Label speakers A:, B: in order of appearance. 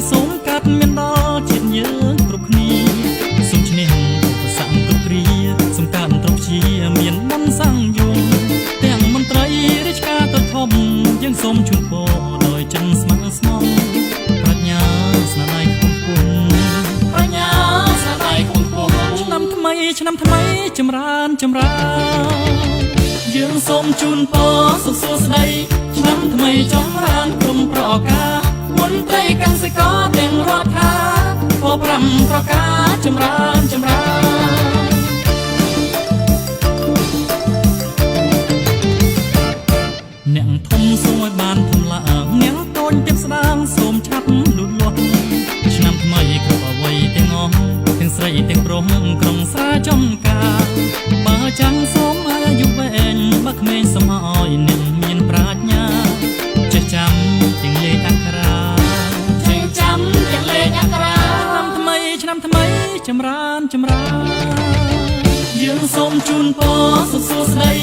A: សូមកាត់មានដល់ជាតិយើងគ្រប់គ្នាសូមឈ្នះឧបសគ្គគ្រប់គ្រាសូមកាត់ទ្រព្យជាមានបុណ្យសង្យងទាំងមន្ត្រីរាជការតូចធំយើងសូមជូនពរដោយចិត្តស្មោះស្មោះប្រាជ្ញាស្នាដៃក្នុងគុណប្រាជ្ញាស្នាដៃក្នុងគុណឆ្នាំថ្មីចម្រើនយើងសូមជូនពរសុខសួស្តីឆ្នាំថ្មីចម្រើនក្រុមប្រការមន្ត្រីកសិករទាំងរដ្ឋាភិបាល5ប្រការចម្រើនអ្នកធំសូមឲ្យបានធំឡើងអ្នកតូចទៀតស្ដាងសូមឆាប់លូតលាស់ឆ្នាំថ្មីគ្រប់អវ័យទាំងអស់ទាំងស្រីទាំងប្រុសក្រុងស្រែចំការបើចាំសូមអាយុវែងបើក្មេងសូមឲ្យអ្នកមានប្រាជ្ញាចេះចាំទាំងលេខអក្សរាឆ្នាំថ្មីចម្រើនយើងសូមជូនពរសុខសួស្តី